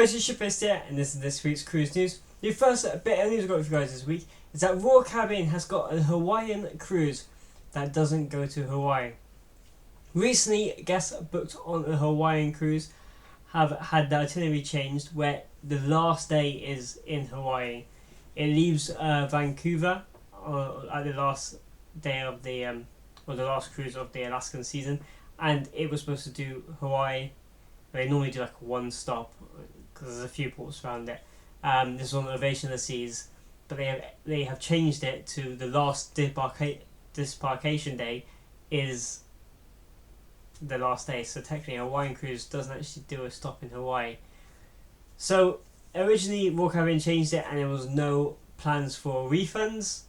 guys, it's Shipfest here, and this is this week's cruise news. The first bit of news I've got for you guys this week is that Royal Caribbean has got a Hawaiian cruise that doesn't go to Hawaii. Recently, guests booked on a Hawaiian cruise have had the itinerary changed where the last day is in Hawaii. It leaves Vancouver at the last day of the or the last cruise of the Alaskan season, and it was supposed to do Hawaii. They normally do like one stop because there's a few ports around it. This is on the Ovation of the Seas, but they have changed it to the last disembarkation day is the last day. So technically, a Hawaiian cruise doesn't actually do a stop in Hawaii. So originally, Royal Caribbean changed it, and there was no plans for refunds.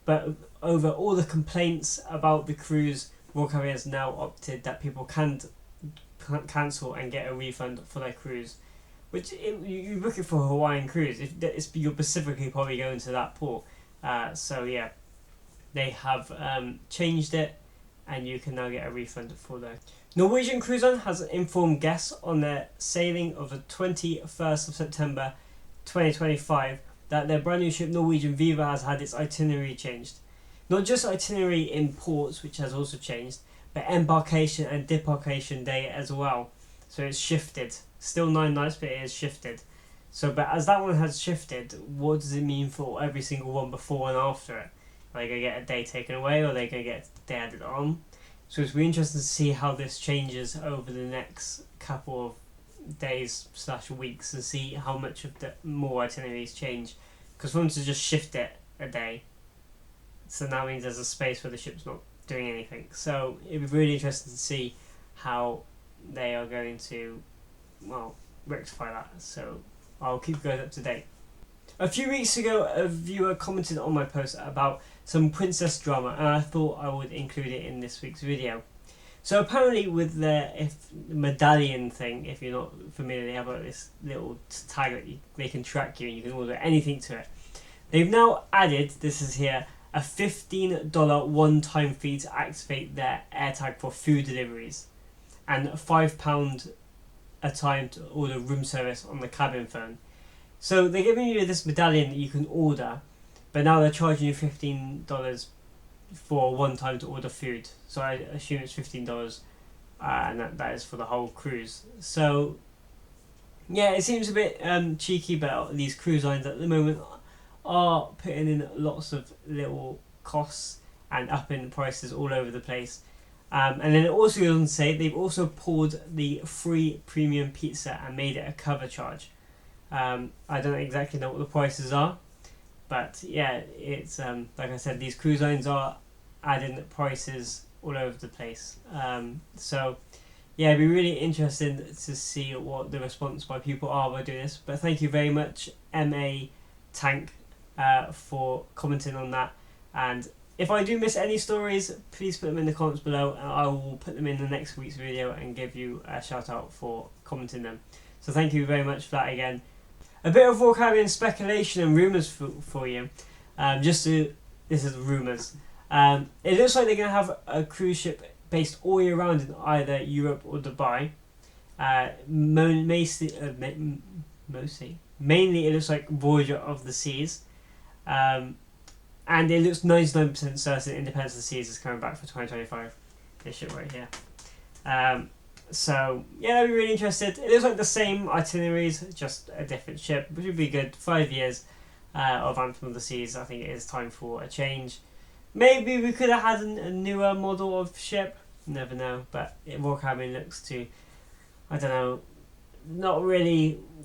But over all the complaints about the cruise, Royal Caribbean has now opted that people can't cancel and get a refund for their cruise, which you're looking for a Hawaiian cruise. If you're specifically probably going to that port, so yeah, they have changed it, and you can now get a refund for that. Norwegian Cruise Line has informed guests on their sailing of the 21st of September 2025 that their brand new ship Norwegian Viva has had its itinerary changed. Not just itinerary in ports, which has also changed, but embarkation and debarkation day as well. So it's shifted. Still 9 nights, but it is shifted. So, but as that one has shifted, what does it mean for every single one before and after it? Are they going to get a day taken away, or are they going to get a day added on? So it's really interesting to see how this changes over the next couple of days / weeks, and see how much of the more itineraries change. Because for them to just shift it a day, so now means there's a space where the ship's not doing anything. So it'd be really interesting to see how they are going to, well, rectify that. So I'll keep you guys up to date. A few weeks ago, a viewer commented on my post about some princess drama, and I thought I would include it in this week's video. So apparently with the medallion thing, if you're not familiar, they have like this little tag that they can track you and you can order anything to it. They've now added, this is here, a $15 one-time fee to activate their AirTag for food deliveries, and £5 a time to order room service on the cabin phone. So they're giving you this medallion that you can order, but now they're charging you $15 for one time to order food. So I assume it's $15, and that is for the whole cruise. So yeah, it seems a bit cheeky, but these cruise lines at the moment are putting in lots of little costs and upping prices all over the place. And then it also goes on to say they've also poured the free premium pizza and made it a cover charge. I don't exactly know what the prices are, but yeah, it's like I said, these cruise lines are adding prices all over the place. So yeah, it'd be really interesting to see what the response by people are by doing this. But thank you very much, MA Tank, for commenting on that. And if I do miss any stories, please put them in the comments below, and I will put them in the next week's video and give you a shout out for commenting them. So thank you very much for that again. A bit of Royal Caribbean speculation and rumours for you. This is rumours. It looks like they're going to have a cruise ship based all year round in either Europe or Dubai. Mainly it looks like Voyager of the Seas. And it looks 99% certain Independence of the Seas is coming back for 2025. This ship right here. So yeah, I'd be really interested. It looks like the same itineraries, just a different ship, which would be good. 5 years of Anthem of the Seas. I think it is time for a change. Maybe we could have had a newer model of ship. Never know. But Royal Caribbean looks to, I don't know, not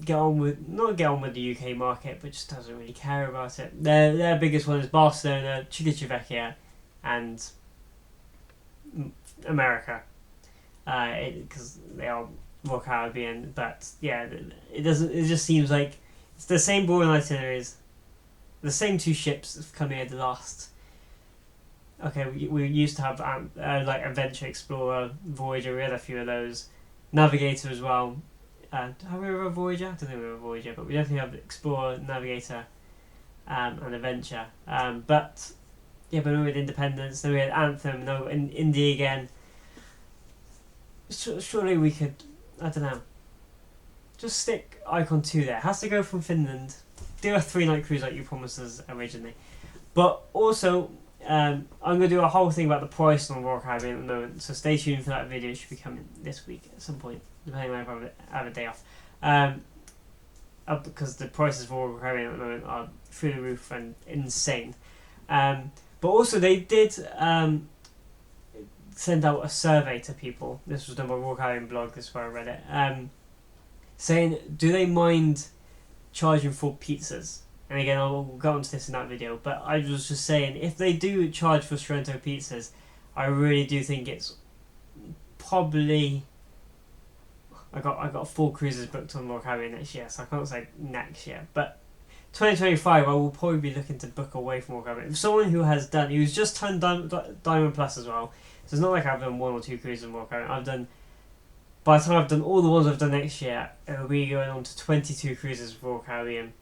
get on with the UK market, but just doesn't really care about it. Their biggest one is Barcelona, Cicatavecchia, and America, because they are Royal Caribbean. But yeah, it just seems like it's the same boring itineraries, the same two ships that have come here the last. Okay, we used to have like Adventure, Explorer, Voyager. We had a few of those. Navigator as well. Have we ever a Voyager? I don't think we have a Voyager, but we definitely have Explorer, Navigator, and Adventure. But yeah, but with Independence, then we had Anthem, now in India again. Surely we could, I don't know. just stick Icon 2 there. It has to go from Finland. Do a 3-night cruise like you promised us originally. But also, I'm going to do a whole thing about the price on Royal Caribbean at the moment, so stay tuned for that video. It should be coming this week at some point, depending on if I have a day off. Because the prices for Royal Caribbean at the moment are through the roof and insane. But also they did send out a survey to people. This was done by Royal Caribbean blog, this is where I read it. Saying, do they mind charging for pizzas? And again, I'll go on to this in that video, but I was just saying, if they do charge for Sorrento pizzas, I really do think it's probably... I got 4 cruises booked on Royal Caribbean next year, so I can't say next year, but 2025 I will probably be looking to book away from Royal Caribbean. If someone who's just turned Diamond Plus as well, so it's not like I've done 1 or 2 cruises on Royal Caribbean. By the time I've done all the ones I've done next year, it'll be going on to 22 cruises for Royal Caribbean.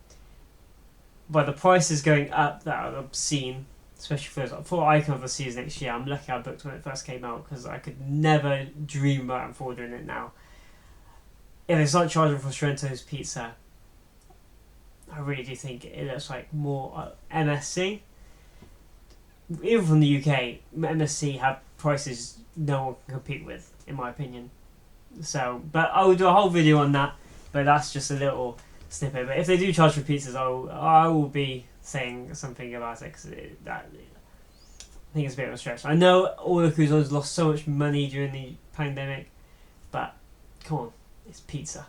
But the prices going up that are obscene, especially for Icon of the Seas next year. I'm lucky I booked when it first came out, because I could never dream about ordering it now. If they start charging for Sorrento's pizza, I really do think it looks like more MSC. Even from the UK, MSC have prices no one can compete with, in my opinion. So, but I will do a whole video on that, but that's just a little snippet. But if they do charge for pizzas, I will be saying something about it, because I think it's a bit of a stretch. I know all the cruise lines lost so much money during the pandemic, but come on, it's pizza.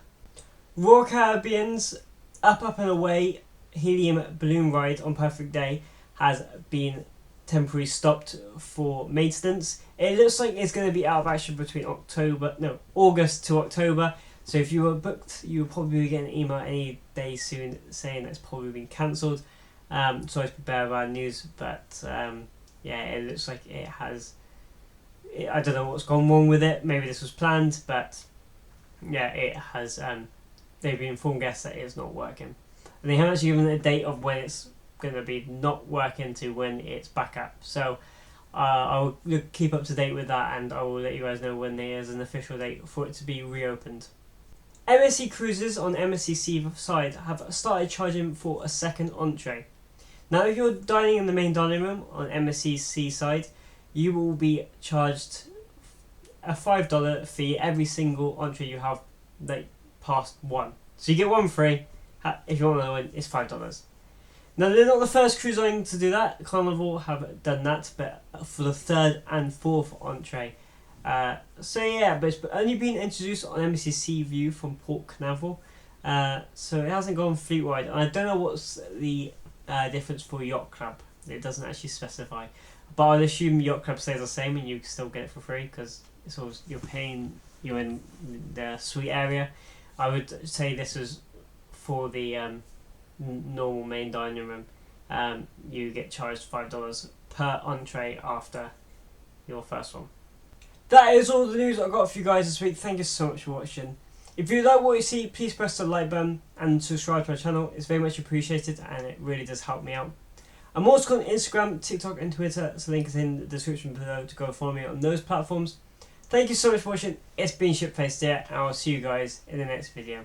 Royal Caribbean's Up and Away helium balloon ride on Perfect Day has been temporarily stopped for maintenance. It looks like it's going to be out of action between August to October. So if you were booked, you will probably be getting an email any day soon saying that it's probably been cancelled. Sorry to bear bad news, but yeah, it looks like it has. I don't know what's gone wrong with it. Maybe this was planned, but yeah, it has. They've been informed guests that it's not working, and they haven't actually given a date of when it's going to be not working to when it's back up. So I'll keep up to date with that, and I will let you guys know when there is an official date for it to be reopened. MSC Cruises on MSC Sea side have started charging for a second entree. Now, if you're dining in the main dining room on MSC Sea side, you will be charged a $5 fee every single entree you have that past 1. So you get 1 free. If you want another one, it's $5. Now, they're not the first cruise line to do that. Carnival have done that, but for the 3rd and 4th entree. So yeah, but it's only been introduced on MSC Sea View from Port Canaveral. So it hasn't gone fleet-wide. And I don't know what's the difference for Yacht Club. It doesn't actually specify. But I'd assume Yacht Club stays the same and you can still get it for free, because it's always, you're in the suite area. I would say this is for the normal main dining room. You get charged $5 per entree after your first one. That is all the news I've got for you guys this week. Thank you so much for watching. If you like what you see, please press the like button and subscribe to my channel. It's very much appreciated, and it really does help me out. I'm also on Instagram, TikTok and Twitter, so link is in the description below to go follow me on those platforms. Thank you so much for watching. It's been Shipfaced here, and I'll see you guys in the next video.